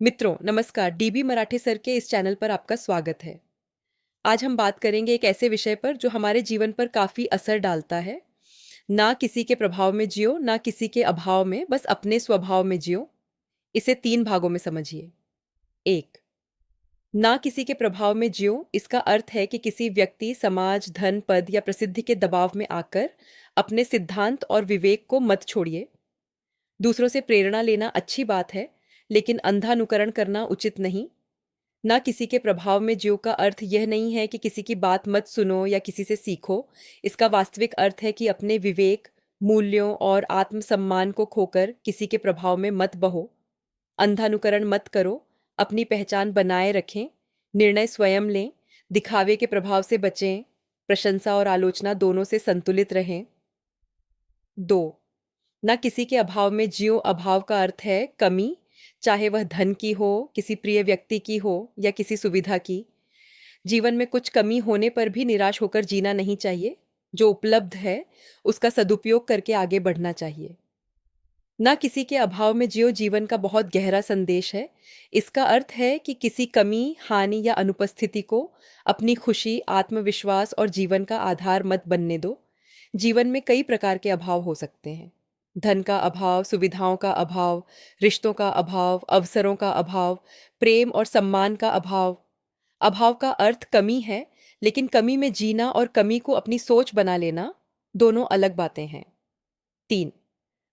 मित्रों नमस्कार। DB Marathi sir के इस चैनल पर आपका स्वागत है। आज हम बात करेंगे एक ऐसे विषय पर जो हमारे जीवन पर काफ़ी असर डालता है। ना किसी के प्रभाव में जियो, ना किसी के अभाव में, बस अपने स्वभाव में जियो। इसे 3 भागों में समझिए। 1, ना किसी के प्रभाव में जियो, इसका अर्थ है कि किसी व्यक्ति, समाज, धन, पद या प्रसिद्धि के दबाव में आकर अपने सिद्धांत और विवेक को मत छोड़िए। दूसरों से प्रेरणा लेना अच्छी बात है, लेकिन अंधानुकरण करना उचित नहीं। ना किसी के प्रभाव में जियो का अर्थ यह नहीं है कि किसी की बात मत सुनो या किसी से सीखो। इसका वास्तविक अर्थ है कि अपने विवेक, मूल्यों और आत्मसम्मान को खोकर किसी के प्रभाव में मत बहो। अंधानुकरण मत करो, अपनी पहचान बनाए रखें, निर्णय स्वयं लें, दिखावे के प्रभाव से बचें, प्रशंसा और आलोचना दोनों से संतुलित रहें। 2, ना किसी के अभाव में जियो। अभाव का अर्थ है कमी, चाहे वह धन की हो, किसी प्रिय व्यक्ति की हो या किसी सुविधा की। जीवन में कुछ कमी होने पर भी निराश होकर जीना नहीं चाहिए। जो उपलब्ध है उसका सदुपयोग करके आगे बढ़ना चाहिए। ना किसी के अभाव में जियो जीवन का बहुत गहरा संदेश है। इसका अर्थ है कि किसी कमी, हानि या अनुपस्थिति को अपनी खुशी, आत्मविश्वास और जीवन का आधार मत बनने दो। जीवन में कई प्रकार के अभाव हो सकते हैं। धन का अभाव, सुविधाओं का अभाव, रिश्तों का अभाव, अवसरों का अभाव, प्रेम और सम्मान का अभाव। अभाव का अर्थ कमी है, लेकिन कमी में जीना और कमी को अपनी सोच बना लेना दोनों अलग बातें हैं। 3,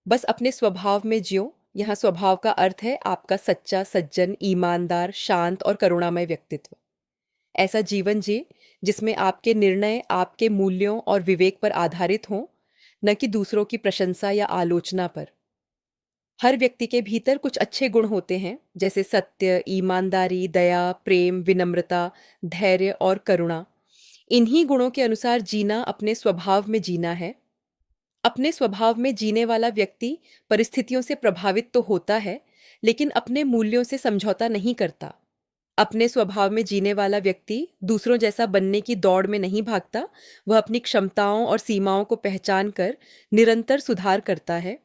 बस अपने स्वभाव में जियो। यहाँ स्वभाव का अर्थ है आपका सच्चा, सज्जन, ईमानदार, शांत और करुणामय व्यक्तित्व। ऐसा जीवन जिए जिसमें आपके निर्णय आपके मूल्यों और विवेक पर आधारित हों, न कि दूसरों की प्रशंसा या आलोचना पर। हर व्यक्ति के भीतर कुछ अच्छे गुण होते हैं, जैसे सत्य, ईमानदारी, दया, प्रेम, विनम्रता, धैर्य और करुणा। इन्हीं गुणों के अनुसार जीना अपने स्वभाव में जीना है। अपने स्वभाव में जीने वाला व्यक्ति परिस्थितियों से प्रभावित तो होता है, लेकिन अपने मूल्यों से समझौता नहीं करता। अपने स्वभाव में जीने वाला व्यक्ति दूसरों जैसा बनने की दौड़ में नहीं भागता। वह अपनी क्षमताओं और सीमाओं को पहचान कर निरंतर सुधार करता है।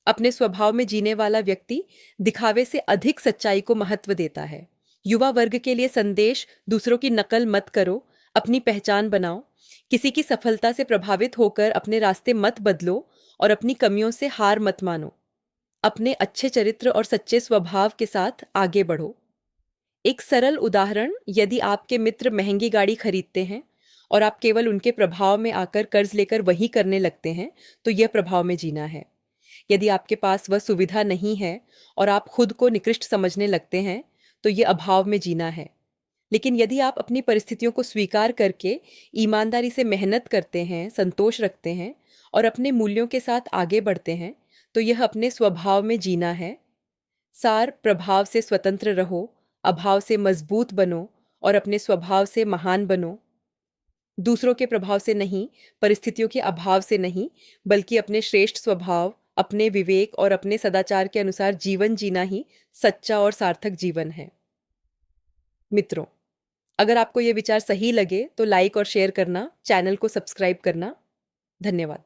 अपने स्वभाव में जीने वाला व्यक्ति दिखावे से अधिक सच्चाई को महत्व देता है। युवा वर्ग के लिए संदेश: दूसरों की नकल मत करो, अपनी पहचान बनाओ। किसी की सफलता से प्रभावित होकर अपने रास्ते मत बदलो और अपनी कमियों से हार मत मानो। अपने अच्छे चरित्र और सच्चे स्वभाव के साथ आगे बढ़ो। एक सरल उदाहरण: यदि आपके मित्र महंगी गाड़ी खरीदते हैं और आप केवल उनके प्रभाव में आकर कर्ज लेकर वही करने लगते हैं, तो यह प्रभाव में जीना है। यदि आपके पास वह सुविधा नहीं है और आप खुद को निकृष्ट समझने लगते हैं, तो ये अभाव में जीना है। लेकिन यदि आप अपनी परिस्थितियों को स्वीकार करके ईमानदारी से मेहनत करते हैं, संतोष रखते हैं और अपने मूल्यों के साथ आगे बढ़ते हैं, तो यह अपने स्वभाव में जीना है। सार: प्रभाव से स्वतंत्र रहो, अभाव से मजबूत बनो और अपने स्वभाव से महान बनो। दूसरों के प्रभाव से नहीं, परिस्थितियों के अभाव से नहीं, बल्कि अपने श्रेष्ठ स्वभाव, अपने विवेक और अपने सदाचार के अनुसार जीवन जीना ही सच्चा और सार्थक जीवन है। मित्रों, अगर आपको ये विचार सही लगे तो लाइक और शेयर करना, चैनल को सब्सक्राइब करना। धन्यवाद।